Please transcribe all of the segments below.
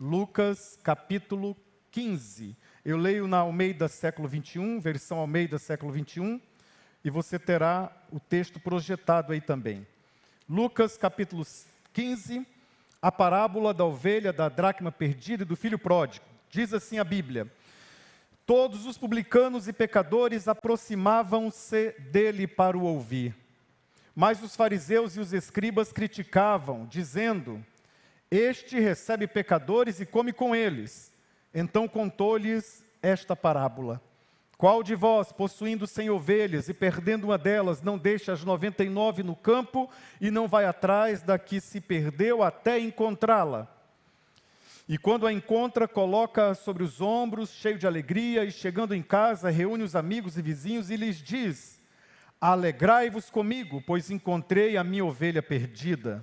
Lucas capítulo 15. Eu leio na Almeida século 21, versão Almeida século 21, e você terá o texto projetado aí também. Lucas capítulo 15, a parábola da ovelha, da dracma perdida e do filho pródigo. Diz assim a Bíblia: todos os publicanos e pecadores aproximavam-se dele para o ouvir. Mas os fariseus e os escribas criticavam, dizendo: este recebe pecadores e come com eles. Então contou-lhes esta parábola: qual de vós, possuindo 100 ovelhas e perdendo uma delas, não deixa as 99 no campo e não vai atrás da que se perdeu até encontrá-la? E quando a encontra, coloca sobre os ombros, cheio de alegria, e chegando em casa, reúne os amigos e vizinhos e lhes diz: alegrai-vos comigo, pois encontrei a minha ovelha perdida.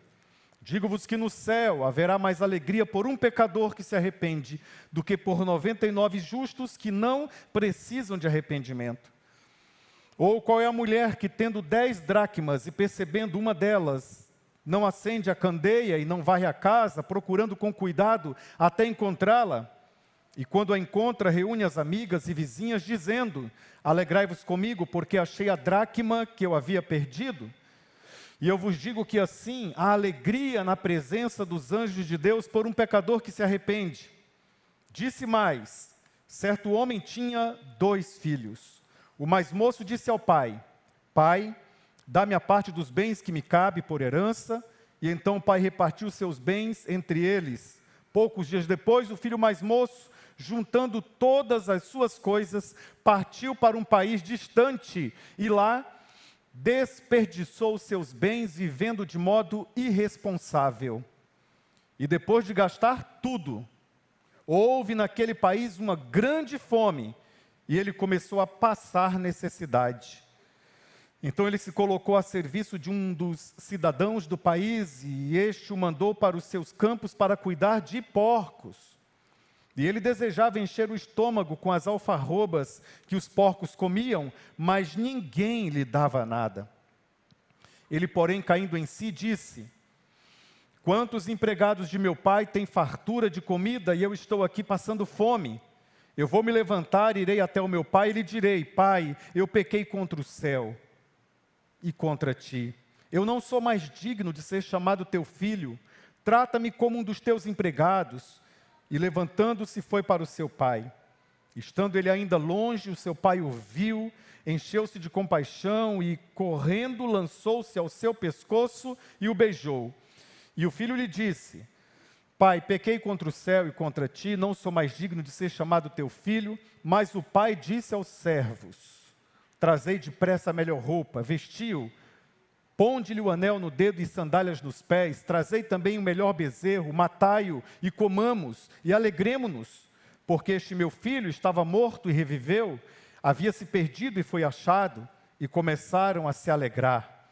Digo-vos que no céu haverá mais alegria por um pecador que se arrepende, do que por 99 justos que não precisam de arrependimento. Ou qual é a mulher que, tendo 10 dracmas e percebendo uma delas, não acende a candeia e não varre a casa, procurando com cuidado até encontrá-la? E quando a encontra, reúne as amigas e vizinhas, dizendo: alegrai-vos comigo, porque achei a dracma que eu havia perdido. E eu vos digo que assim há alegria na presença dos anjos de Deus por um pecador que se arrepende. Disse mais: certo homem tinha 2 filhos. O mais moço disse ao pai: pai, dá-me a parte dos bens que me cabe por herança. E então o pai repartiu seus bens entre eles. Poucos dias depois, o filho mais moço, juntando todas as suas coisas, partiu para um país distante e lá desperdiçou seus bens vivendo de modo irresponsável. E depois de gastar tudo, houve naquele país uma grande fome e ele começou a passar necessidade. Então ele se colocou a serviço de um dos cidadãos do país e este o mandou para os seus campos para cuidar de porcos. E ele desejava encher o estômago com as alfarrobas que os porcos comiam, mas ninguém lhe dava nada. Ele, porém, caindo em si, disse: quantos empregados de meu pai têm fartura de comida e eu estou aqui passando fome? Eu vou me levantar, irei até o meu pai e lhe direi: pai, eu pequei contra o céu e contra ti. Eu não sou mais digno de ser chamado teu filho. Trata-me como um dos teus empregados. E levantando-se foi para o seu pai. Estando ele ainda longe, o seu pai o viu, encheu-se de compaixão e, correndo, lançou-se ao seu pescoço e o beijou. E o filho lhe disse: pai, pequei contra o céu e contra ti, não sou mais digno de ser chamado teu filho. Mas o pai disse aos servos: trazei depressa a melhor roupa, vestiu, ponde-lhe o anel no dedo e sandálias nos pés, trazei também o melhor bezerro, matai-o e comamos e alegremo-nos, porque este meu filho estava morto e reviveu, havia se perdido e foi achado, e começaram a se alegrar.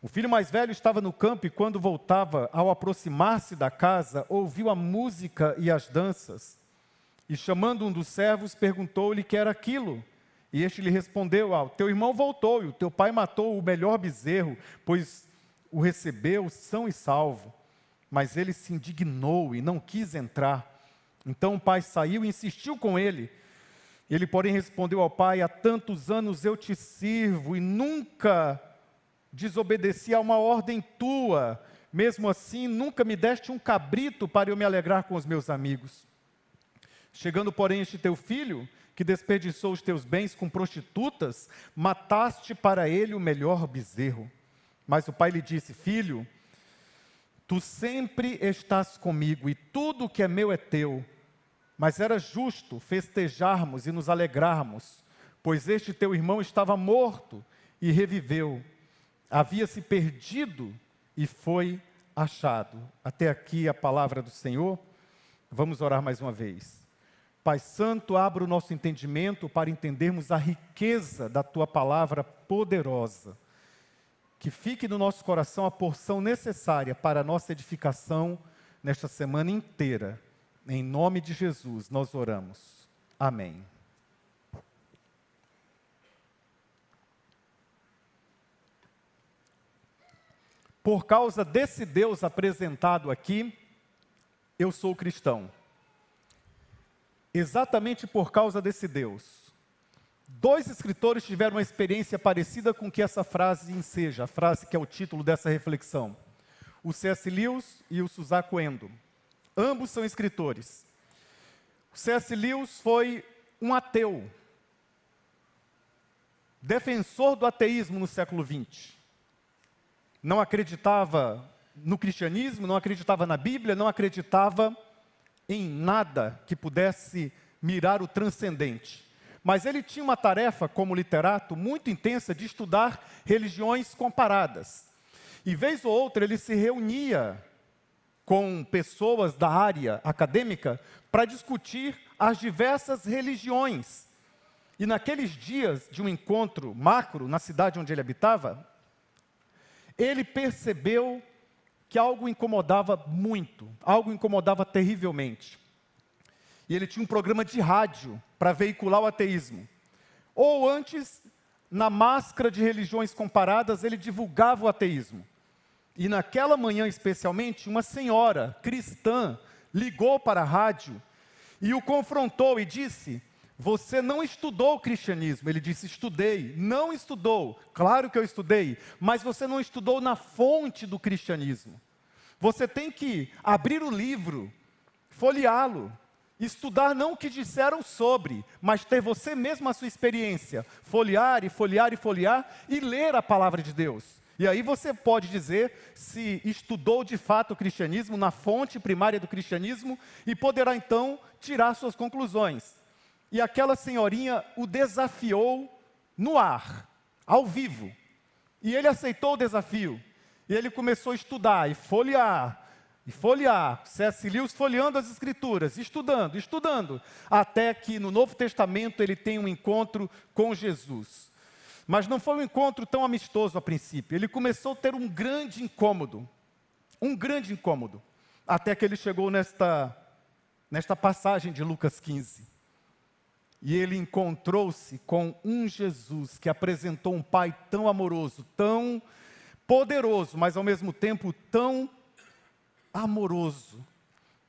O filho mais velho estava no campo e quando voltava, ao aproximar-se da casa, ouviu a música e as danças, e chamando um dos servos, perguntou-lhe que era aquilo. E este lhe respondeu: teu irmão voltou, e o teu pai matou o melhor bezerro, pois o recebeu são e salvo. Mas ele se indignou e não quis entrar. Então o pai saiu e insistiu com ele. Ele, porém, respondeu ao pai: há tantos anos eu te sirvo e nunca desobedeci a uma ordem tua. Mesmo assim, nunca me deste um cabrito para eu me alegrar com os meus amigos. Chegando, porém, este teu filho, que desperdiçou os teus bens com prostitutas, mataste para ele o melhor bezerro. Mas o pai lhe disse: filho, tu sempre estás comigo e tudo o que é meu é teu. Mas era justo festejarmos e nos alegrarmos, pois este teu irmão estava morto e reviveu, havia se perdido e foi achado. Até aqui a palavra do Senhor. Vamos orar mais uma vez. Pai Santo, abra o nosso entendimento para entendermos a riqueza da Tua palavra poderosa. Que fique no nosso coração a porção necessária para a nossa edificação nesta semana inteira. Em nome de Jesus nós oramos. Amém. Por causa desse Deus apresentado aqui, eu sou cristão. Exatamente por causa desse Deus. Dois escritores tiveram uma experiência parecida com o que essa frase enseja, a frase que é o título dessa reflexão. O C.S. Lewis e o Suzaku Endo. Ambos são escritores. O C.S. Lewis foi um ateu, defensor do ateísmo no século XX. Não acreditava no cristianismo, não acreditava na Bíblia, não acreditava em nada que pudesse mirar o transcendente. Mas ele tinha uma tarefa, como literato, muito intensa de estudar religiões comparadas. E vez ou outra ele se reunia com pessoas da área acadêmica para discutir as diversas religiões. E naqueles dias de um encontro macro na cidade onde ele habitava, ele percebeu que algo incomodava muito, algo incomodava terrivelmente. E ele tinha um programa de rádio para veicular o ateísmo. Ou antes, na máscara de religiões comparadas, ele divulgava o ateísmo. E naquela manhã especialmente, uma senhora cristã ligou para a rádio e o confrontou e disse: você não estudou o cristianismo. Ele disse: estudei. Não estudou. Claro que eu estudei, mas você não estudou na fonte do cristianismo. Você tem que abrir o livro, folheá-lo, estudar não o que disseram sobre, mas ter você mesmo a sua experiência, folhear e folhear e folhear e ler a palavra de Deus. E aí você pode dizer se estudou de fato o cristianismo, na fonte primária do cristianismo, e poderá então tirar suas conclusões. E aquela senhorinha o desafiou no ar, ao vivo. E ele aceitou o desafio. E ele começou a estudar e folhear. C.S. Lewis folheando as Escrituras, estudando, até que no Novo Testamento ele tem um encontro com Jesus. Mas não foi um encontro tão amistoso a princípio, ele começou a ter um grande incômodo, até que ele chegou nesta passagem de Lucas 15. E ele encontrou-se com um Jesus que apresentou um Pai tão amoroso, tão poderoso, mas ao mesmo tempo tão amoroso,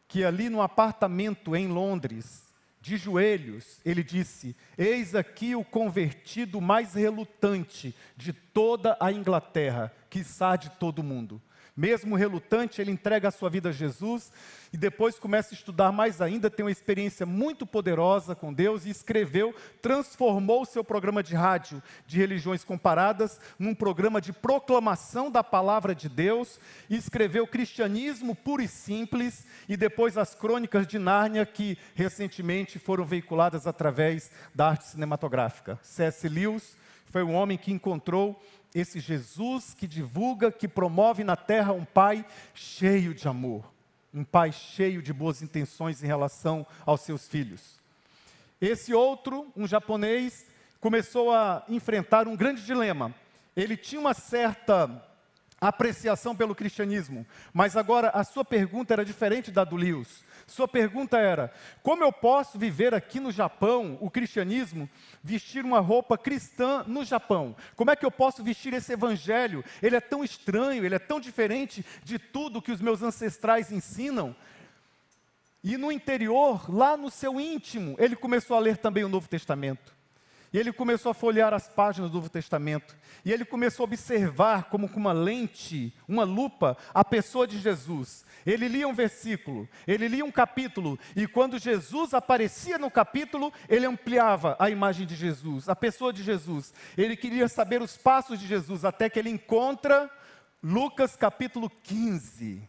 que ali no apartamento em Londres, de joelhos, ele disse: eis aqui o convertido mais relutante de toda a Inglaterra, quiçá de todo o mundo. Mesmo relutante, ele entrega a sua vida a Jesus e depois começa a estudar mais ainda, tem uma experiência muito poderosa com Deus e escreveu, transformou o seu programa de rádio de religiões comparadas num programa de proclamação da palavra de Deus, e escreveu Cristianismo Puro e Simples e depois as Crônicas de Nárnia, que recentemente foram veiculadas através da arte cinematográfica. C.S. Lewis foi um homem que encontrou esse Jesus que divulga, que promove na terra um Pai cheio de amor, um Pai cheio de boas intenções em relação aos seus filhos. Esse outro, um japonês, começou a enfrentar um grande dilema. Ele tinha uma certa apreciação pelo cristianismo, mas agora a sua pergunta era diferente da do Lewis. Sua pergunta era: como eu posso viver aqui no Japão o cristianismo, vestir uma roupa cristã no Japão? Como é que eu posso vestir esse evangelho? Ele é tão estranho, ele é tão diferente de tudo que os meus ancestrais ensinam. E no interior, lá no seu íntimo, ele começou a ler também o Novo Testamento. E ele começou a folhear as páginas do Novo Testamento. E ele começou a observar como com uma lente, uma lupa, a pessoa de Jesus. Ele lia um versículo, ele lia um capítulo, e quando Jesus aparecia no capítulo, ele ampliava a imagem de Jesus, a pessoa de Jesus. Ele queria saber os passos de Jesus, até que ele encontra Lucas capítulo 15.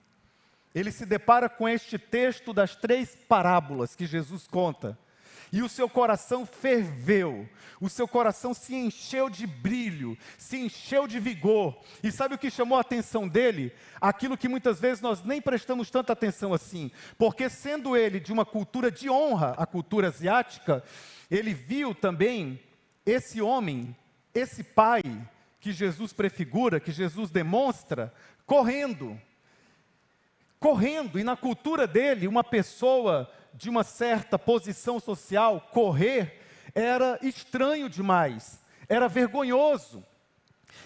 Ele se depara com este texto das 3 parábolas que Jesus conta. E o seu coração ferveu, o seu coração se encheu de brilho, se encheu de vigor. E sabe o que chamou a atenção dele? Aquilo que muitas vezes nós nem prestamos tanta atenção assim. Porque sendo ele de uma cultura de honra, a cultura asiática, ele viu também esse homem, esse pai que Jesus prefigura, que Jesus demonstra, correndo. E na cultura dele, uma pessoa de uma certa posição social, correr era estranho demais, era vergonhoso.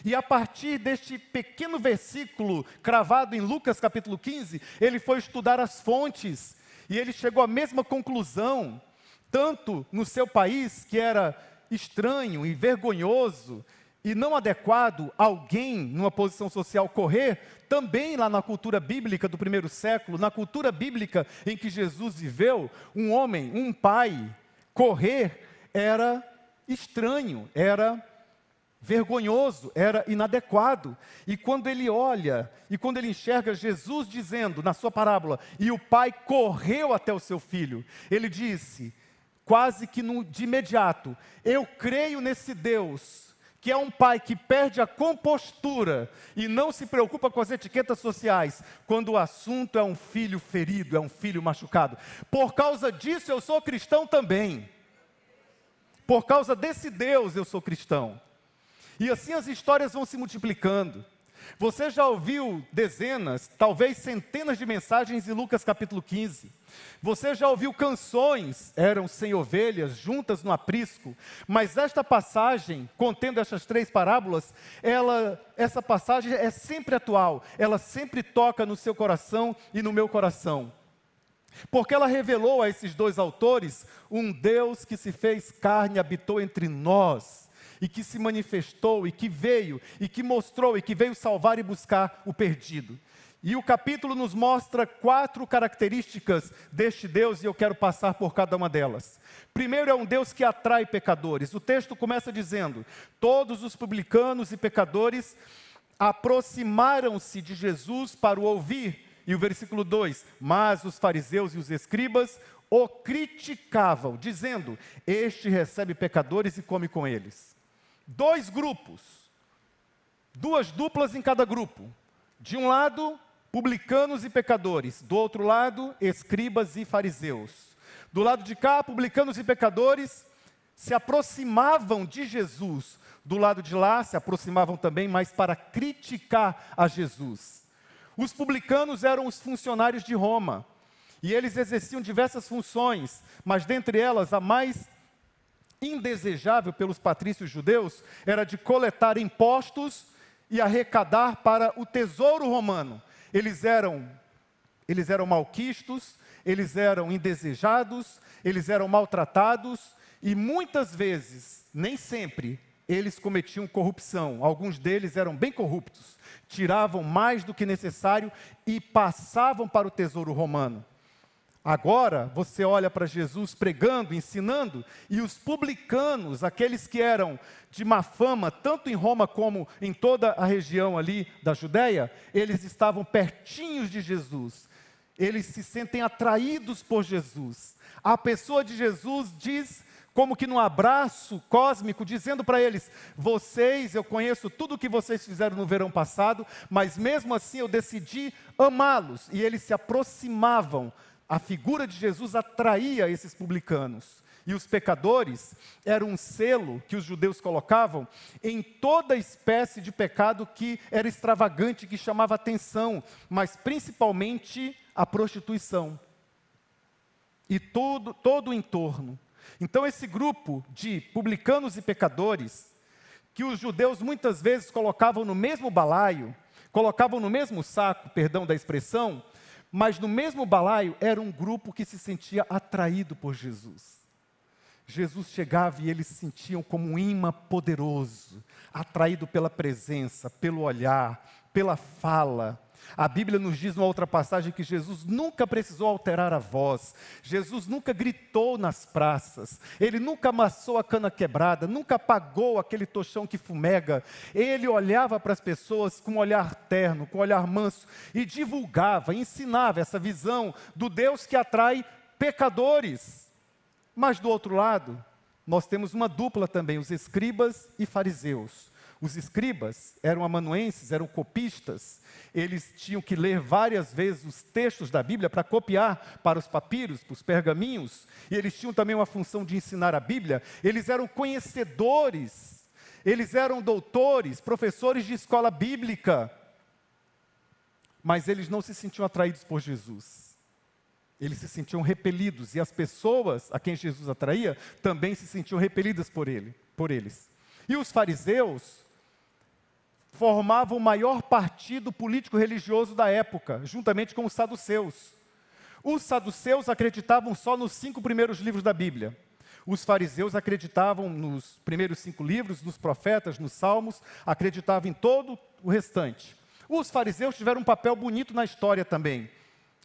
E a partir deste pequeno versículo cravado em Lucas capítulo 15, ele foi estudar as fontes e ele chegou à mesma conclusão, tanto no seu país, que era estranho e vergonhoso e não adequado alguém numa posição social correr, também lá na cultura bíblica do primeiro século, na cultura bíblica em que Jesus viveu, um homem, um pai, correr era estranho, era vergonhoso, era inadequado. E quando ele olha, e quando ele enxerga Jesus dizendo na sua parábola, e o pai correu até o seu filho, ele disse, quase que de imediato, eu creio nesse Deus, que é um pai que perde a compostura e não se preocupa com as etiquetas sociais, quando o assunto é um filho ferido, é um filho machucado. Por causa disso eu sou cristão também. Por causa desse Deus eu sou cristão. E assim as histórias vão se multiplicando. Você já ouviu dezenas, talvez centenas de mensagens em Lucas capítulo 15. Você já ouviu canções, eram 100 ovelhas juntas no aprisco. Mas esta passagem, contendo essas 3 parábolas, essa passagem é sempre atual. Ela sempre toca no seu coração e no meu coração. Porque ela revelou a esses 2 autores um Deus que se fez carne e habitou entre nós. E que se manifestou, e que veio, e que mostrou, e que veio salvar e buscar o perdido. E o capítulo nos mostra 4 características deste Deus, e eu quero passar por cada uma delas. Primeiro, é um Deus que atrai pecadores. O texto começa dizendo, todos os publicanos e pecadores aproximaram-se de Jesus para o ouvir. E o versículo 2, mas os fariseus e os escribas o criticavam, dizendo, este recebe pecadores e come com eles. 2 grupos, 2 duplas em cada grupo. De um lado, publicanos e pecadores. Do outro lado, escribas e fariseus. Do lado de cá, publicanos e pecadores se aproximavam de Jesus. Do lado de lá, se aproximavam também, mas para criticar a Jesus. Os publicanos eram os funcionários de Roma. E eles exerciam diversas funções, mas dentre elas, a mais indesejável pelos patrícios judeus era de coletar impostos e arrecadar para o tesouro romano. Eles eram malquistos, eles eram indesejados, eles eram maltratados e muitas vezes, nem sempre, eles cometiam corrupção. Alguns deles eram bem corruptos, tiravam mais do que necessário e passavam para o tesouro romano. Agora, você olha para Jesus pregando, ensinando, e os publicanos, aqueles que eram de má fama, tanto em Roma como em toda a região ali da Judéia, eles estavam pertinhos de Jesus. Eles se sentem atraídos por Jesus. A pessoa de Jesus diz, como que num abraço cósmico, dizendo para eles, eu conheço tudo o que vocês fizeram no verão passado, mas mesmo assim eu decidi amá-los. E eles se aproximavam. A figura de Jesus atraía esses publicanos. E os pecadores eram um selo que os judeus colocavam em toda espécie de pecado que era extravagante, que chamava atenção, mas principalmente a prostituição. E todo o entorno. Então esse grupo de publicanos e pecadores, que os judeus muitas vezes colocavam no mesmo balaio, colocavam no mesmo saco, perdão da expressão, mas no mesmo balaio era um grupo que se sentia atraído por Jesus. Jesus chegava e eles se sentiam como um imã poderoso, atraído pela presença, pelo olhar, pela fala. A Bíblia nos diz numa outra passagem que Jesus nunca precisou alterar a voz, Jesus nunca gritou nas praças, ele nunca amassou a cana quebrada, nunca apagou aquele tochão que fumega. Ele olhava para as pessoas com um olhar terno, com um olhar manso e divulgava, ensinava essa visão do Deus que atrai pecadores. Mas do outro lado, nós temos uma dupla também, os escribas e fariseus. Os escribas eram amanuenses, eram copistas, eles tinham que ler várias vezes os textos da Bíblia para copiar para os papiros, para os pergaminhos, e eles tinham também uma função de ensinar a Bíblia. Eles eram conhecedores, eles eram doutores, professores de escola bíblica, mas eles não se sentiam atraídos por Jesus. Eles se sentiam repelidos, e as pessoas a quem Jesus atraía também se sentiam repelidas por eles. E os fariseus formavam o maior partido político-religioso da época, juntamente com os saduceus. Os saduceus acreditavam só nos 5 primeiros livros da Bíblia. Os fariseus acreditavam nos primeiros 5 livros, nos profetas, nos salmos, acreditavam em todo o restante. Os fariseus tiveram um papel bonito na história também.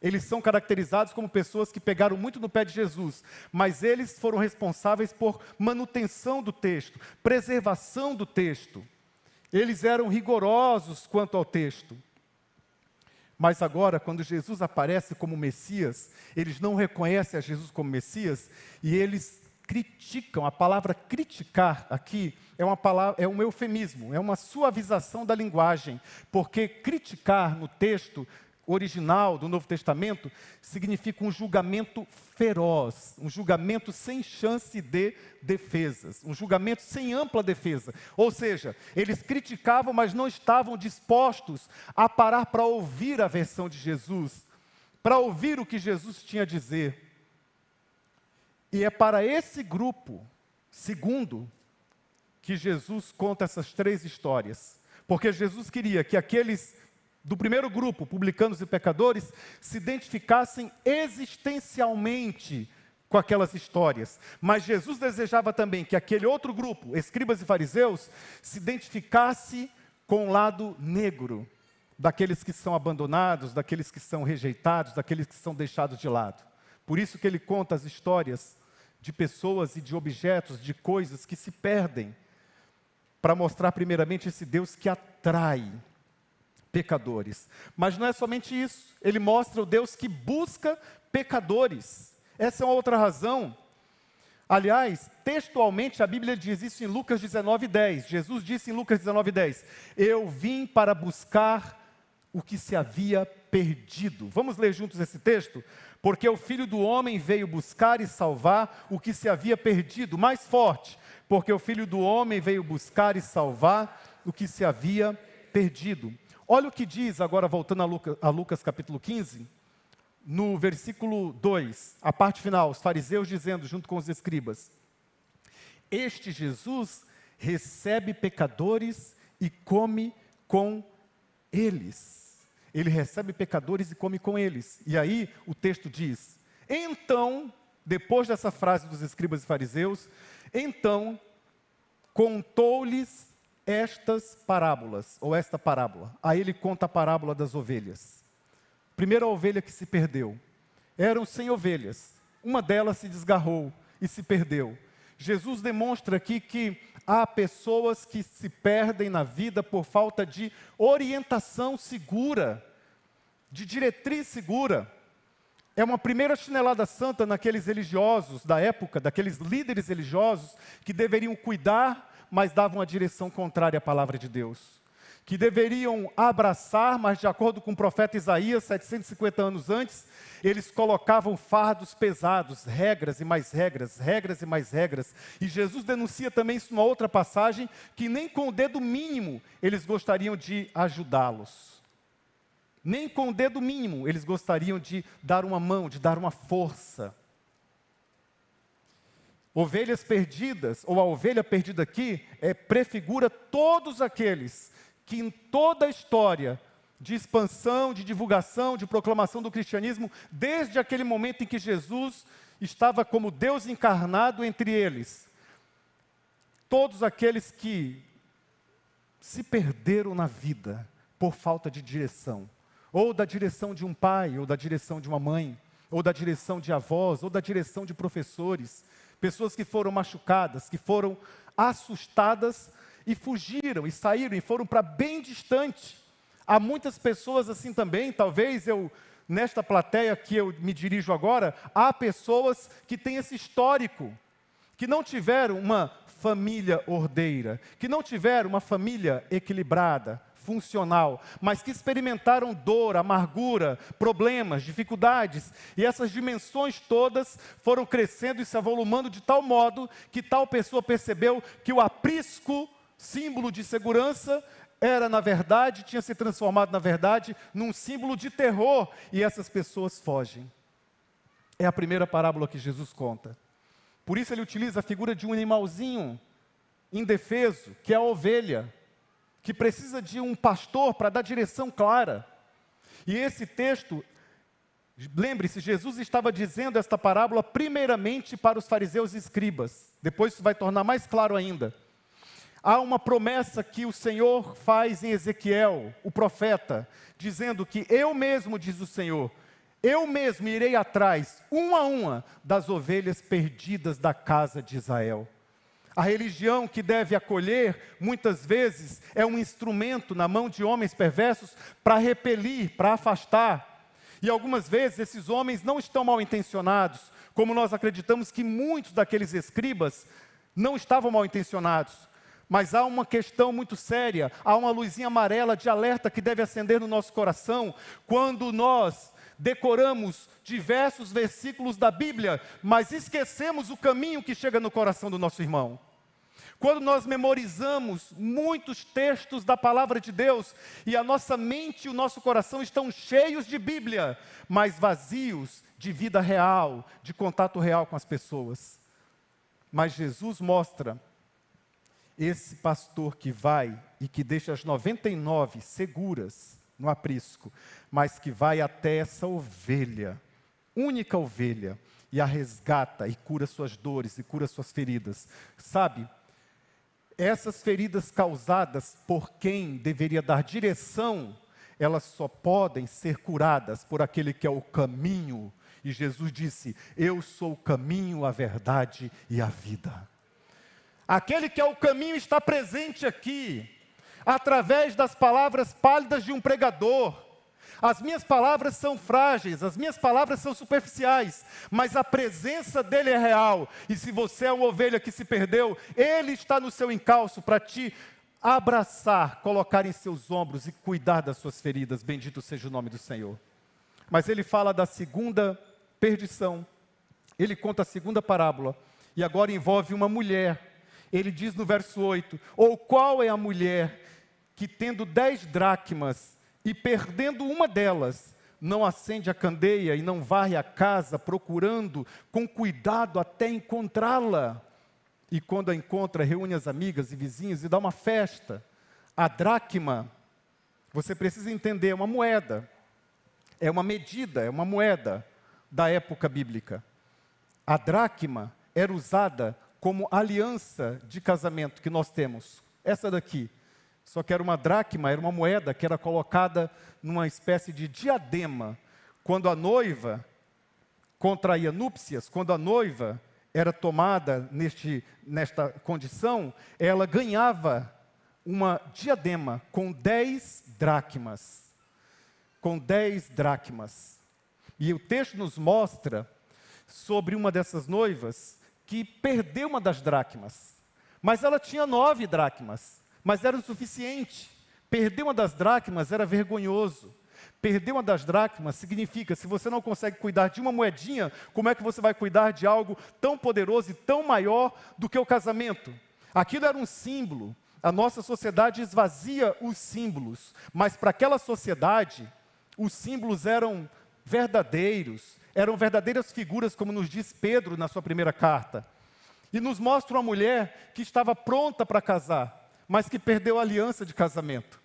Eles são caracterizados como pessoas que pegaram muito no pé de Jesus, mas eles foram responsáveis por manutenção do texto, preservação do texto. Eles eram rigorosos quanto ao texto. Mas agora, quando Jesus aparece como Messias, eles não reconhecem a Jesus como Messias e eles criticam. A palavra criticar aqui é um eufemismo, é uma suavização da linguagem, porque criticar no texto original do Novo Testamento significa um julgamento feroz, um julgamento sem chance de defesas, um julgamento sem ampla defesa. Ou seja, eles criticavam, mas não estavam dispostos a parar para ouvir a versão de Jesus, para ouvir o que Jesus tinha a dizer. E é para esse grupo, segundo, que Jesus conta essas 3 histórias. Porque Jesus queria que aqueles do primeiro grupo, publicanos e pecadores, se identificassem existencialmente com aquelas histórias. Mas Jesus desejava também que aquele outro grupo, escribas e fariseus, se identificasse com o lado negro daqueles que são abandonados, daqueles que são rejeitados, daqueles que são deixados de lado. Por isso que ele conta as histórias de pessoas e de objetos, de coisas que se perdem, para mostrar primeiramente esse Deus que atrai pecadores. Mas não é somente isso, ele mostra o Deus que busca pecadores. Essa é uma outra razão. Aliás, textualmente a Bíblia diz isso em Lucas 19:10. Jesus disse em Lucas 19:10, eu vim para buscar o que se havia perdido. Vamos ler juntos esse texto? Porque o Filho do Homem veio buscar e salvar o que se havia perdido. Mais forte, porque o Filho do Homem veio buscar e salvar o que se havia perdido. Olha o que diz, agora voltando a Lucas capítulo 15, no versículo 2, a parte final, os fariseus dizendo, junto com os escribas, este Jesus recebe pecadores e come com eles. Ele recebe pecadores e come com eles. E aí o texto diz, então, depois dessa frase dos escribas e fariseus, então contou-lhes estas parábolas, ou esta parábola. Aí ele conta a parábola das ovelhas. Primeira ovelha que se perdeu. Eram 100 ovelhas. Uma delas se desgarrou e se perdeu. Jesus demonstra aqui que há pessoas que se perdem na vida por falta de orientação segura, de diretriz segura. É uma primeira chinelada santa naqueles religiosos da época, daqueles líderes religiosos que deveriam cuidar, mas davam a direção contrária à palavra de Deus. Que deveriam abraçar, mas de acordo com o profeta Isaías, 750 anos antes, eles colocavam fardos pesados, regras e mais regras, regras e mais regras. E Jesus denuncia também isso numa outra passagem, que nem com o dedo mínimo eles gostariam de ajudá-los. Nem com o dedo mínimo eles gostariam de dar uma mão, de dar uma força. Ovelhas perdidas, ou a ovelha perdida aqui, prefigura todos aqueles que em toda a história de expansão, de divulgação, de proclamação do cristianismo, desde aquele momento em que Jesus estava como Deus encarnado entre eles, todos aqueles que se perderam na vida por falta de direção, ou da direção de um pai, ou da direção de uma mãe, ou da direção de avós, ou da direção de professores, pessoas que foram machucadas, que foram assustadas e fugiram, e saíram, e foram para bem distante. Há muitas pessoas assim também, talvez nesta plateia que eu me dirijo agora, há pessoas que têm esse histórico, que não tiveram uma família ordeira, que não tiveram uma família equilibrada, funcional, mas que experimentaram dor, amargura, problemas, dificuldades, e essas dimensões todas foram crescendo e se avolumando de tal modo que tal pessoa percebeu que o aprisco, símbolo de segurança, tinha se transformado na verdade num símbolo de terror, e essas pessoas fogem. É a primeira parábola que Jesus conta. Por isso ele utiliza a figura de um animalzinho indefeso, que é a ovelha. que precisa de um pastor para dar direção clara. E esse texto, lembre-se, Jesus estava dizendo esta parábola primeiramente para os fariseus e escribas. Depois isso vai tornar mais claro ainda. Há uma promessa que o Senhor faz em Ezequiel, o profeta, dizendo que eu mesmo, diz o Senhor, eu mesmo irei atrás, uma a uma, das ovelhas perdidas da casa de Israel. A religião que deve acolher, muitas vezes, é um instrumento na mão de homens perversos para repelir, para afastar. E algumas vezes esses homens não estão mal intencionados, como nós acreditamos que muitos daqueles escribas não estavam mal intencionados. Mas há uma questão muito séria, há uma luzinha amarela de alerta que deve acender no nosso coração, quando nós decoramos diversos versículos da Bíblia, mas esquecemos o caminho que chega no coração do nosso irmão. Quando nós memorizamos muitos textos da palavra de Deus, e a nossa mente e o nosso coração estão cheios de Bíblia, mas vazios de vida real, de contato real com as pessoas. Mas Jesus mostra esse pastor que vai e que deixa as 99 seguras no aprisco, mas que vai até essa ovelha, única ovelha, e a resgata e cura suas dores e cura suas feridas. Sabe, essas feridas causadas por quem deveria dar direção, elas só podem ser curadas por aquele que é o caminho. E Jesus disse: eu sou o caminho, a verdade e a vida. Aquele que é o caminho está presente aqui, através das palavras pálidas de um pregador. As minhas palavras são frágeis, as minhas palavras são superficiais, mas a presença dele é real. E se você é uma ovelha que se perdeu, ele está no seu encalço para te abraçar, colocar em seus ombros e cuidar das suas feridas. Bendito seja o nome do Senhor. Mas ele fala da segunda perdição. Ele conta a segunda parábola, e agora envolve uma mulher. Ele diz no verso 8, ou qual é a mulher que tendo 10 dracmas e perdendo uma delas, não acende a candeia e não varre a casa procurando com cuidado até encontrá-la? E quando a encontra, reúne as amigas e vizinhos e dá uma festa. A dracma, você precisa entender, é uma moeda, é uma medida, é uma moeda da época bíblica. A dracma era usada como aliança de casamento que nós temos. Essa daqui, só que era uma dracma, era uma moeda que era colocada numa espécie de diadema. Quando a noiva contraía núpcias, quando a noiva era tomada nesta condição, ela ganhava uma diadema com 10 dracmas. Com 10 dracmas. E o texto nos mostra sobre uma dessas noivas que perdeu uma das dracmas, mas ela tinha 9 dracmas, mas era o suficiente. Perder uma das dracmas era vergonhoso. Perder uma das dracmas significa, se você não consegue cuidar de uma moedinha, como é que você vai cuidar de algo tão poderoso e tão maior do que o casamento? Aquilo era um símbolo. A nossa sociedade esvazia os símbolos, mas para aquela sociedade, os símbolos eram verdadeiros, eram verdadeiras figuras, como nos diz Pedro na sua primeira carta. E nos mostra uma mulher que estava pronta para casar, mas que perdeu a aliança de casamento.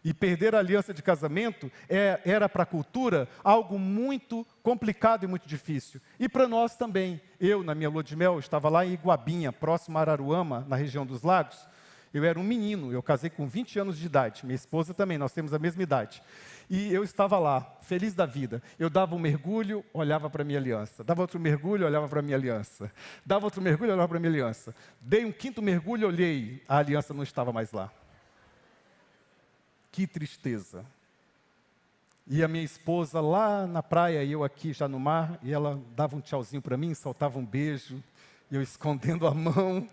E perder a aliança de casamento era para a cultura algo muito complicado e muito difícil. E para nós também. Eu, na minha lua de mel, estava lá em Iguabinha, próximo a Araruama, na região dos lagos. Eu era um menino, eu casei com 20 anos de idade. Minha esposa também, nós temos a mesma idade. E eu estava lá, feliz da vida. Eu dava um mergulho, olhava para a minha aliança. Dava outro mergulho, olhava para a minha aliança. Dava outro mergulho, olhava para a minha aliança. Dei um 5º mergulho, olhei, a aliança não estava mais lá. Que tristeza. E a minha esposa lá na praia, e eu aqui já no mar, e ela dava um tchauzinho para mim, soltava um beijo, e eu escondendo a mão.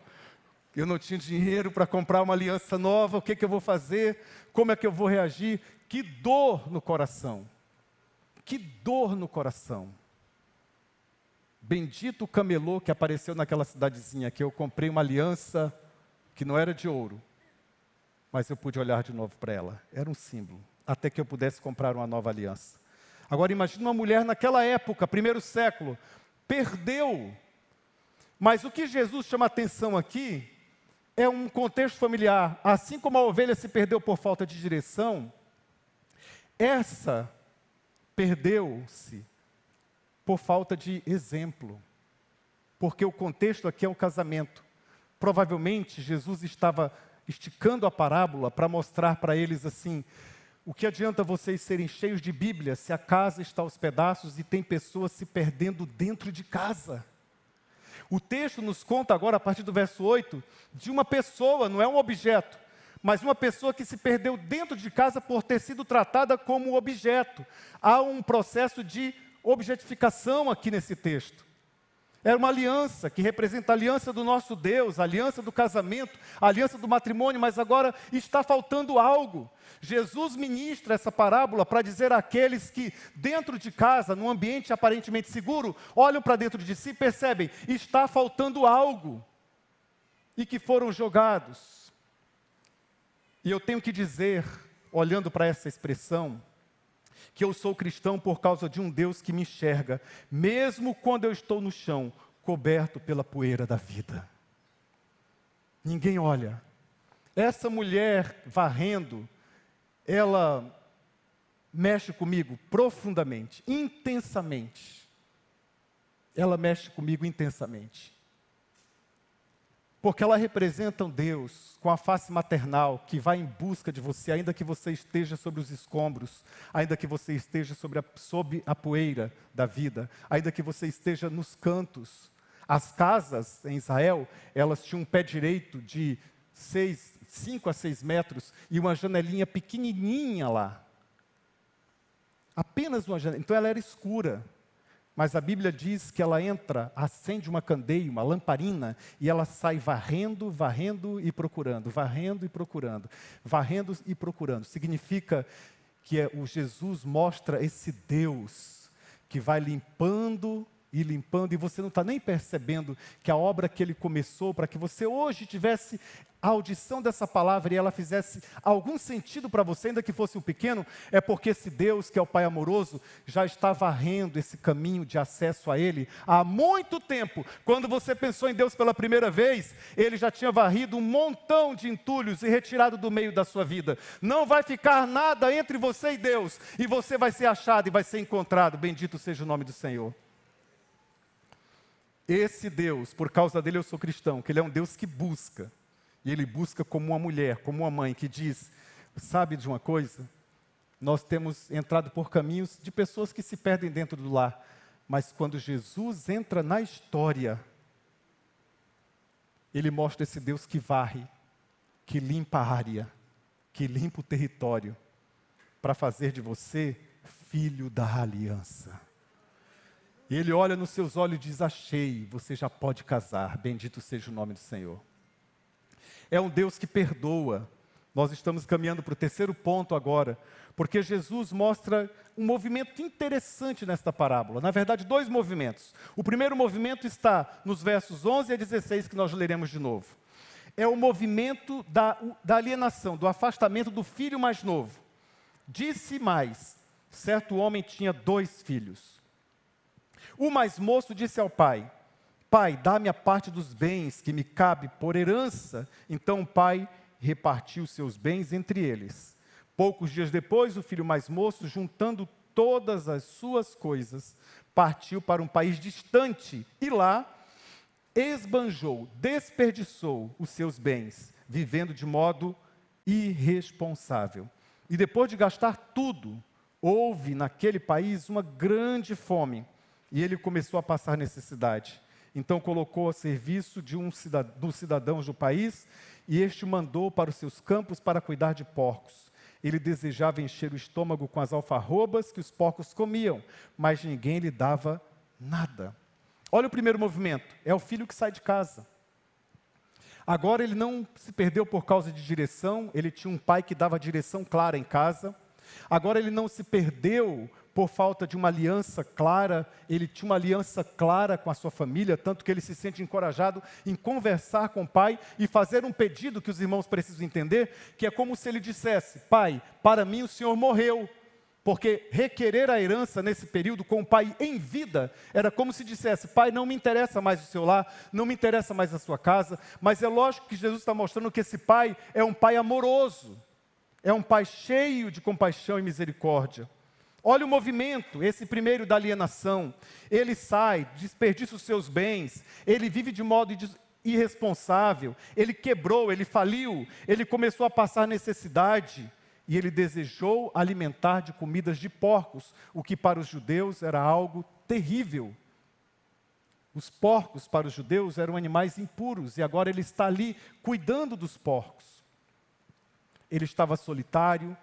Eu não tinha dinheiro para comprar uma aliança nova, o que eu vou fazer? Como é que eu vou reagir? Que dor no coração. Que dor no coração. Bendito o camelô que apareceu naquela cidadezinha, que eu comprei uma aliança que não era de ouro, mas eu pude olhar de novo para ela. Era um símbolo, até que eu pudesse comprar uma nova aliança. Agora imagine uma mulher naquela época, primeiro século, perdeu. Mas o que Jesus chama a atenção aqui é um contexto familiar. Assim como a ovelha se perdeu por falta de direção, essa perdeu-se por falta de exemplo. Porque o contexto aqui é um casamento. Provavelmente Jesus estava esticando a parábola para mostrar para eles assim: o que adianta vocês serem cheios de Bíblia se a casa está aos pedaços e tem pessoas se perdendo dentro de casa? O texto nos conta agora, a partir do verso 8, de uma pessoa, não é um objeto, mas uma pessoa que se perdeu dentro de casa por ter sido tratada como objeto. Há um processo de objetificação aqui nesse texto. Era uma aliança que representa a aliança do nosso Deus, a aliança do casamento, a aliança do matrimônio, mas agora está faltando algo. Jesus ministra essa parábola para dizer àqueles que dentro de casa, num ambiente aparentemente seguro, olham para dentro de si e percebem, está faltando algo, e que foram jogados. E eu tenho que dizer, olhando para essa expressão, que eu sou cristão por causa de um Deus que me enxerga, mesmo quando eu estou no chão, coberto pela poeira da vida. Ninguém olha. Essa mulher varrendo, ela mexe comigo profundamente, intensamente. Ela mexe comigo intensamente. Porque ela representa um Deus com a face maternal que vai em busca de você, ainda que você esteja sobre os escombros, ainda que você esteja sob a poeira da vida, ainda que você esteja nos cantos. As casas em Israel, elas tinham um pé direito de 5 a 6 metros e uma janelinha pequenininha lá. Apenas uma janela. Então ela era escura. Mas a Bíblia diz que ela entra, acende uma candeia, uma lamparina, e ela sai varrendo, varrendo e procurando, varrendo e procurando, varrendo e procurando. Significa que o Jesus mostra esse Deus que vai limpando e limpando, e você não está nem percebendo que a obra que Ele começou, para que você hoje tivesse a audição dessa palavra e ela fizesse algum sentido para você, ainda que fosse um pequeno, é porque esse Deus, que é o Pai amoroso, já está varrendo esse caminho de acesso a Ele há muito tempo. Quando você pensou em Deus pela primeira vez, Ele já tinha varrido um montão de entulhos e retirado do meio da sua vida. Não vai ficar nada entre você e Deus, e você vai ser achado e vai ser encontrado. Bendito seja o nome do Senhor. Esse Deus, por causa dele eu sou cristão, que Ele é um Deus que busca. E Ele busca como uma mulher, como uma mãe que diz, sabe de uma coisa? Nós temos entrado por caminhos de pessoas que se perdem dentro do lar. Mas quando Jesus entra na história, Ele mostra esse Deus que varre, que limpa a área, que limpa o território, para fazer de você filho da aliança. E Ele olha nos seus olhos e diz, achei, você já pode casar, bendito seja o nome do Senhor. É um Deus que perdoa. Nós estamos caminhando para o terceiro ponto agora, porque Jesus mostra um movimento interessante nesta parábola. Na verdade, 2 movimentos. O primeiro movimento está nos versos 11 a 16, que nós leremos de novo. É o movimento da alienação, do afastamento do filho mais novo. Disse mais, certo homem tinha 2 filhos. O mais moço disse ao pai, pai, dá-me a parte dos bens que me cabe por herança. Então o pai repartiu seus bens entre eles. Poucos dias depois, o filho mais moço, juntando todas as suas coisas, partiu para um país distante e lá esbanjou, desperdiçou os seus bens, vivendo de modo irresponsável. E depois de gastar tudo, houve naquele país uma grande fome e ele começou a passar necessidade. Então colocou a serviço dos cidadãos do país, e este mandou para os seus campos para cuidar de porcos. Ele desejava encher o estômago com as alfarrobas que os porcos comiam, mas ninguém lhe dava nada. Olha o primeiro movimento, é o filho que sai de casa. Agora ele não se perdeu por causa de direção, ele tinha um pai que dava direção clara em casa. Agora ele não se perdeu por falta de uma aliança clara, ele tinha uma aliança clara com a sua família, tanto que ele se sente encorajado em conversar com o pai e fazer um pedido que os irmãos precisam entender, que é como se ele dissesse, pai, para mim o Senhor morreu, porque requerer a herança nesse período com o pai em vida, era como se dissesse: pai, não me interessa mais o seu lar, não me interessa mais a sua casa, mas é lógico que Jesus está mostrando que esse pai é um pai amoroso, é um pai cheio de compaixão e misericórdia. Olha o movimento, esse primeiro da alienação. Ele sai, desperdiça os seus bens, ele vive de modo irresponsável, ele quebrou, ele faliu, ele começou a passar necessidade e ele desejou alimentar de comidas de porcos, o que para os judeus era algo terrível. Os porcos para os judeus eram animais impuros e agora ele está ali cuidando dos porcos. Ele estava solitário,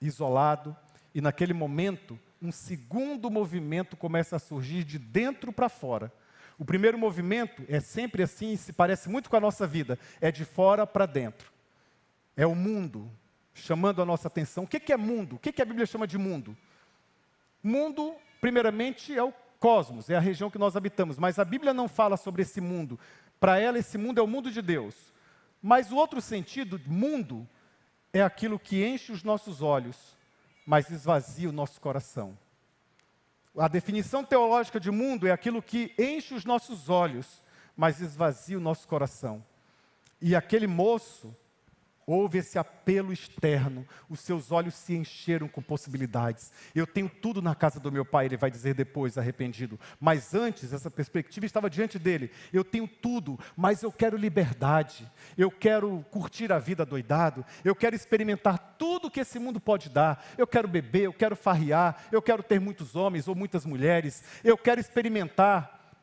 isolado, e naquele momento, um segundo movimento começa a surgir de dentro para fora. O primeiro movimento é sempre assim, se parece muito com a nossa vida, é de fora para dentro. É o mundo chamando a nossa atenção. O que é mundo? O que a Bíblia chama de mundo? Mundo, primeiramente, é o cosmos, é a região que nós habitamos, mas a Bíblia não fala sobre esse mundo. Para ela, esse mundo é o mundo de Deus. Mas o outro sentido, mundo, é aquilo que enche os nossos olhos, mas esvazia o nosso coração. A definição teológica de mundo é aquilo que enche os nossos olhos, mas esvazia o nosso coração. E aquele moço houve esse apelo externo, os seus olhos se encheram com possibilidades. Eu tenho tudo na casa do meu pai, ele vai dizer depois, arrependido. Mas antes, essa perspectiva estava diante dele. Eu tenho tudo, mas eu quero liberdade. Eu quero curtir a vida doidado. Eu quero experimentar tudo que esse mundo pode dar. Eu quero beber, eu quero farrear. Eu quero ter muitos homens ou muitas mulheres. Eu quero experimentar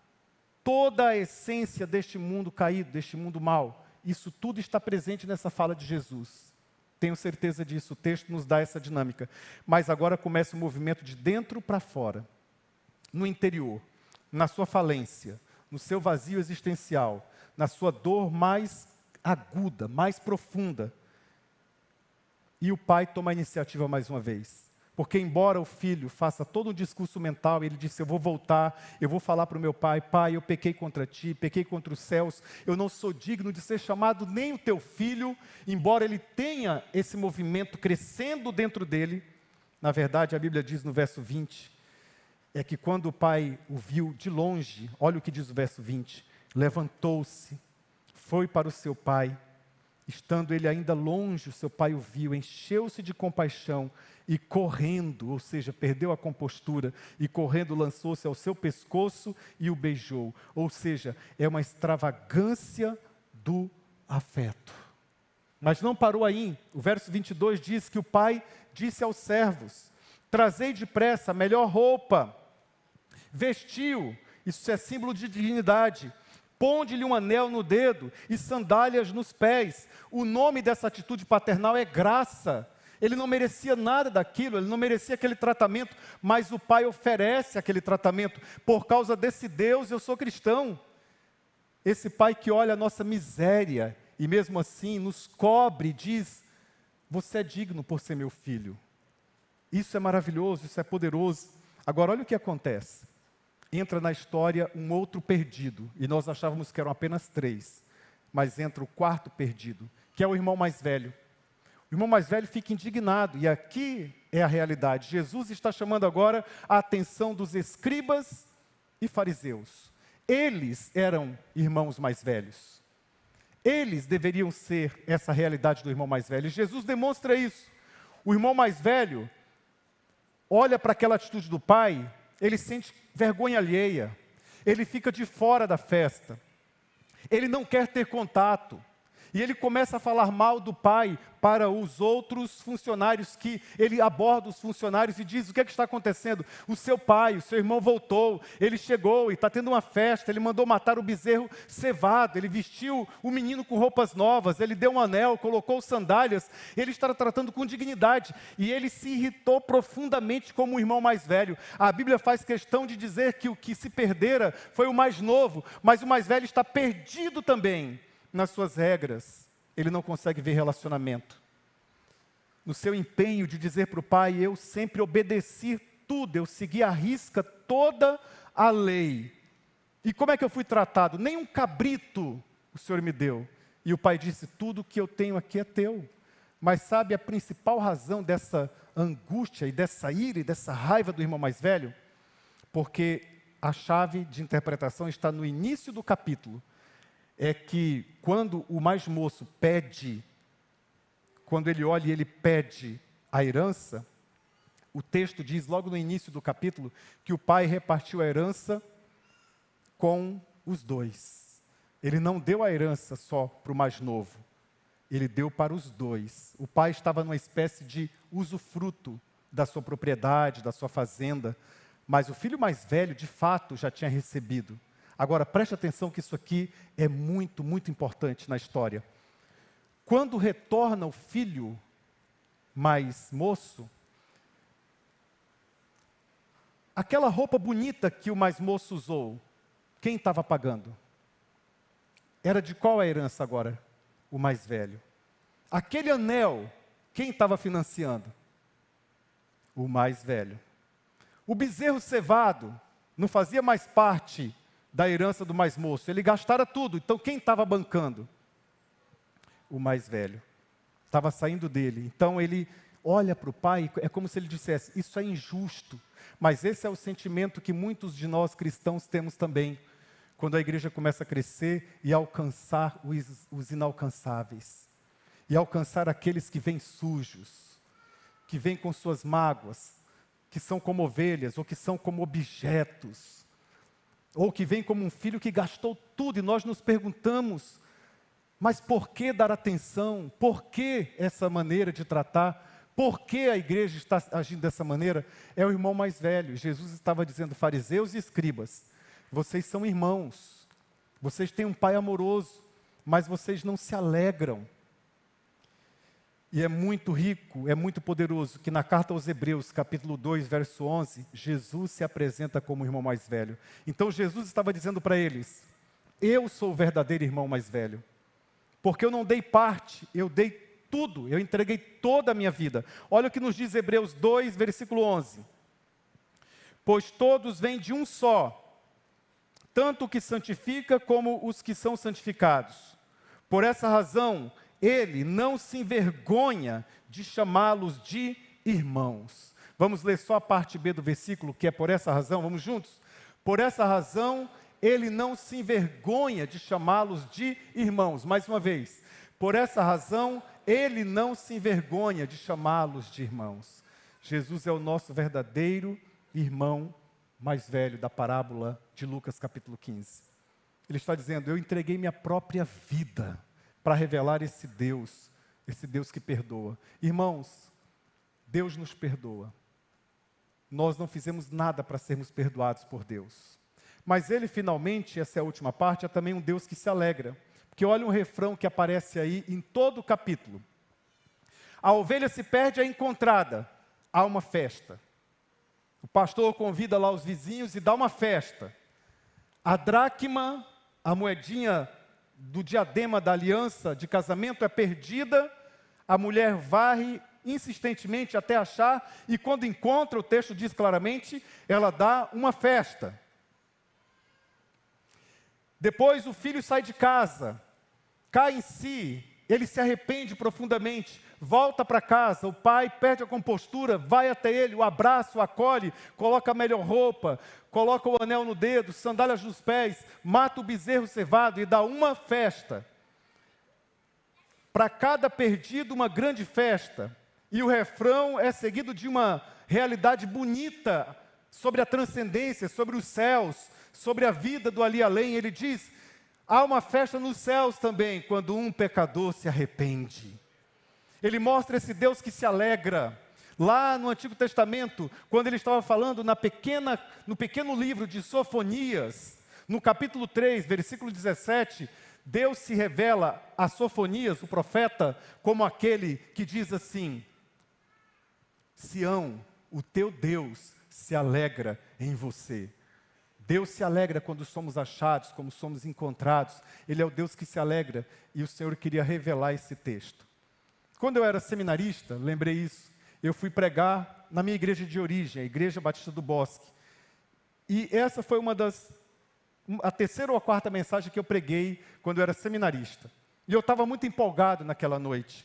toda a essência deste mundo caído, deste mundo mau. Isso tudo está presente nessa fala de Jesus. Tenho certeza disso, o texto nos dá essa dinâmica. Mas agora começa o movimento de dentro para fora. No interior, na sua falência, no seu vazio existencial, na sua dor mais aguda, mais profunda. E o pai toma a iniciativa mais uma vez. Porque embora o filho faça todo um discurso mental, ele disse: eu vou voltar, eu vou falar para o meu pai: pai, eu pequei contra ti, pequei contra os céus, eu não sou digno de ser chamado nem o teu filho. Embora ele tenha esse movimento crescendo dentro dele, na verdade a Bíblia diz no verso 20, é que quando o pai o viu de longe, olha o que diz o verso 20, levantou-se, foi para o seu pai, estando ele ainda longe, o seu pai o viu, encheu-se de compaixão, e correndo, ou seja, perdeu a compostura, e correndo lançou-se ao seu pescoço e o beijou. Ou seja, é uma extravagância do afeto. Mas não parou aí. O verso 22 diz que o pai disse aos servos: trazei depressa a melhor roupa, vestiu, isso é símbolo de dignidade, ponde-lhe um anel no dedo e sandálias nos pés. O nome dessa atitude paternal é graça. Ele não merecia nada daquilo, ele não merecia aquele tratamento, mas o pai oferece aquele tratamento. Por causa desse Deus, eu sou cristão. Esse pai que olha a nossa miséria e mesmo assim nos cobre e diz: você é digno por ser meu filho. Isso é maravilhoso, isso é poderoso. Agora olha o que acontece. Entra na história um outro perdido, e nós achávamos que eram apenas 3, mas entra o quarto perdido, que é o irmão mais velho. O irmão mais velho fica indignado, e aqui é a realidade. Jesus está chamando agora a atenção dos escribas e fariseus. Eles eram irmãos mais velhos. Eles deveriam ser essa realidade do irmão mais velho. E Jesus demonstra isso. O irmão mais velho olha para aquela atitude do pai, ele sente vergonha alheia, ele fica de fora da festa, ele não quer ter contato. E ele começa a falar mal do pai para os outros funcionários, que ele aborda os funcionários e diz: o que é que está acontecendo? O seu pai, o seu irmão voltou, ele chegou e está tendo uma festa, ele mandou matar o bezerro cevado, ele vestiu o menino com roupas novas, ele deu um anel, colocou sandálias, ele está tratando com dignidade, e ele se irritou profundamente como o irmão mais velho. A Bíblia faz questão de dizer que o que se perdera foi o mais novo, mas o mais velho está perdido também nas suas regras. Ele não consegue ver relacionamento. No seu empenho de dizer para o pai: eu sempre obedeci tudo, eu segui à risca toda a lei. E como é que eu fui tratado? Nem um cabrito o Senhor me deu. E o pai disse: tudo que eu tenho aqui é teu. Mas sabe a principal razão dessa angústia e dessa ira e dessa raiva do irmão mais velho? Porque a chave de interpretação está no início do capítulo. É que quando o mais moço pede, quando ele olha e ele pede a herança, o texto diz logo no início do capítulo que o pai repartiu a herança com os dois. Ele não deu a herança só para o mais novo, ele deu para os dois. O pai estava numa espécie de usufruto da sua propriedade, da sua fazenda, mas o filho mais velho, de fato, já tinha recebido. Agora, preste atenção que isso aqui é muito, muito importante na história. Quando retorna o filho mais moço, aquela roupa bonita que o mais moço usou, quem estava pagando? Era de qual a herança agora? O mais velho. Aquele anel, quem estava financiando? O mais velho. O bezerro cevado não fazia mais parte da herança do mais moço, ele gastara tudo, então quem estava bancando? O mais velho. Estava saindo dele, então ele olha para o pai, é como se ele dissesse, isso é injusto, mas esse é o sentimento que muitos de nós cristãos temos também, quando a igreja começa a crescer e alcançar os inalcançáveis, e alcançar aqueles que vêm sujos, que vêm com suas mágoas, que são como ovelhas, ou que são como objetos, ou que vem como um filho que gastou tudo, e nós nos perguntamos, mas por que dar atenção? Por que essa maneira de tratar? Por que a igreja está agindo dessa maneira? É o irmão mais velho. Jesus estava dizendo, fariseus e escribas, vocês são irmãos, vocês têm um pai amoroso, mas vocês não se alegram. E é muito rico, é muito poderoso, que na carta aos Hebreus, capítulo 2, verso 11, Jesus se apresenta como o irmão mais velho. Então Jesus estava dizendo para eles, eu sou o verdadeiro irmão mais velho, porque eu não dei parte, eu dei tudo, eu entreguei toda a minha vida. Olha o que nos diz Hebreus 2, versículo 11. Pois todos vêm de um só, tanto o que santifica como os que são santificados. Por essa razão, ele não se envergonha de chamá-los de irmãos. Vamos ler só a parte B do versículo, que é por essa razão, vamos juntos? Por essa razão, ele não se envergonha de chamá-los de irmãos. Mais uma vez, por essa razão, ele não se envergonha de chamá-los de irmãos. Jesus é o nosso verdadeiro irmão mais velho da parábola de Lucas capítulo 15. Ele está dizendo, eu entreguei minha própria vida para revelar esse Deus que perdoa. Irmãos, Deus nos perdoa. Nós não fizemos nada para sermos perdoados por Deus. Mas ele finalmente, essa é a última parte, é também um Deus que se alegra. Porque olha um refrão que aparece aí em todo o capítulo. A ovelha se perde, é encontrada, há uma festa. O pastor convida lá os vizinhos e dá uma festa. A dracma, a moedinha do diadema da aliança de casamento é perdida, a mulher varre insistentemente até achar, e quando encontra, o texto diz claramente, ela dá uma festa. Depois o filho sai de casa, cai em si, ele se arrepende profundamente, volta para casa, o pai perde a compostura, vai até ele, o abraça, o acolhe, coloca a melhor roupa, coloca o anel no dedo, sandálias nos pés, mata o bezerro cevado e dá uma festa. Para cada perdido, uma grande festa. E o refrão é seguido de uma realidade bonita sobre a transcendência, sobre os céus, sobre a vida do ali além. Ele diz, há uma festa nos céus também, quando um pecador se arrepende. Ele mostra esse Deus que se alegra. Lá no Antigo Testamento, quando ele estava falando no pequeno livro de Sofonias, no capítulo 3, versículo 17, Deus se revela a Sofonias, o profeta, como aquele que diz assim, Sião, o teu Deus se alegra em você. Deus se alegra quando somos achados, quando somos encontrados. Ele é o Deus que se alegra e o Senhor queria revelar esse texto. Quando eu era seminarista, lembrei isso, eu fui pregar na minha igreja de origem, a Igreja Batista do Bosque. E essa foi a terceira ou a quarta mensagem que eu preguei quando eu era seminarista. E eu estava muito empolgado naquela noite.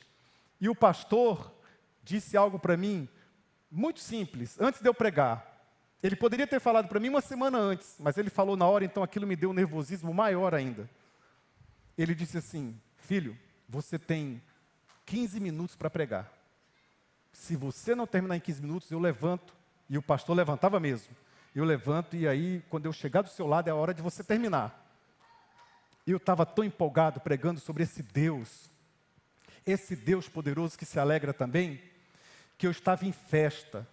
E o pastor disse algo para mim, muito simples, antes de eu pregar. Ele poderia ter falado para mim uma semana antes, mas ele falou na hora, então aquilo me deu um nervosismo maior ainda. Ele disse assim: filho, você tem 15 minutos para pregar. Se você não terminar em 15 minutos, eu levanto. E o pastor levantava mesmo. Eu levanto e aí, quando eu chegar do seu lado, é a hora de você terminar. E eu estava tão empolgado pregando sobre esse Deus poderoso que se alegra também, que eu estava em festa.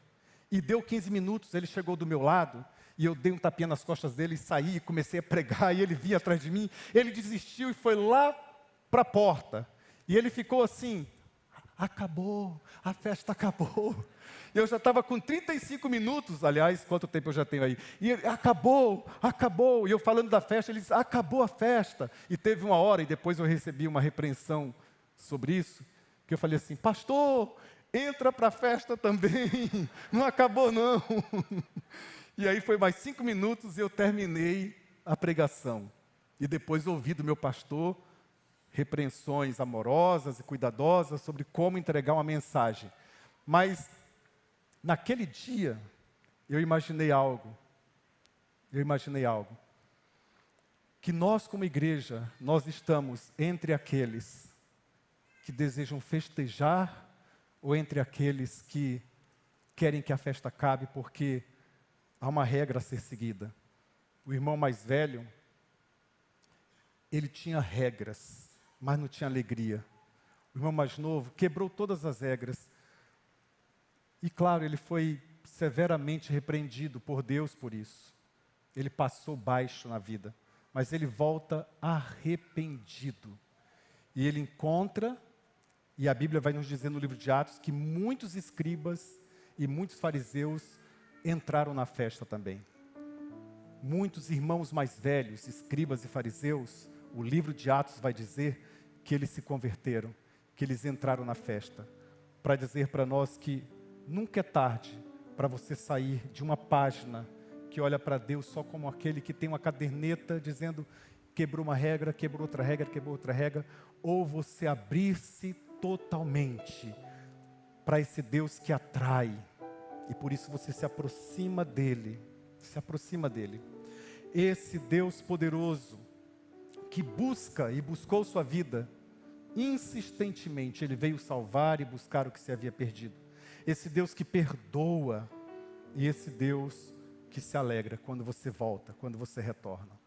E deu 15 minutos, ele chegou do meu lado, e eu dei um tapinha nas costas dele, e saí, e comecei a pregar, e ele vinha atrás de mim. Ele desistiu e foi lá para a porta. E ele ficou assim: acabou, a festa acabou. Eu já estava com 35 minutos, aliás, quanto tempo eu já tenho aí? E ele: acabou. E eu falando da festa, ele disse: acabou a festa. E teve uma hora, e depois eu recebi uma repreensão sobre isso, que eu falei assim: pastor, entra para a festa também, não acabou não. E aí foi mais 5 minutos e eu terminei a pregação. E depois ouvi do meu pastor repreensões amorosas e cuidadosas sobre como entregar uma mensagem. Mas naquele dia eu imaginei algo. Que nós como igreja, nós estamos entre aqueles que desejam festejar ou entre aqueles que querem que a festa acabe porque há uma regra a ser seguida. O irmão mais velho, ele tinha regras, mas não tinha alegria. O irmão mais novo quebrou todas as regras. E claro, ele foi severamente repreendido por Deus por isso. Ele passou baixo na vida, mas ele volta arrependido. E ele encontra, e a Bíblia vai nos dizer no livro de Atos, que muitos escribas e muitos fariseus entraram na festa também. Muitos irmãos mais velhos, escribas e fariseus, o livro de Atos vai dizer que eles se converteram, que eles entraram na festa, para dizer para nós que nunca é tarde para você sair de uma página que olha para Deus só como aquele que tem uma caderneta dizendo quebrou uma regra, quebrou outra regra, ou você abrir-se totalmente para esse Deus que atrai, e por isso você se aproxima dele. Esse Deus poderoso, que busca e buscou sua vida, insistentemente Ele veio salvar e buscar o que se havia perdido. Esse Deus que perdoa, e esse Deus que se alegra quando você volta, quando você retorna.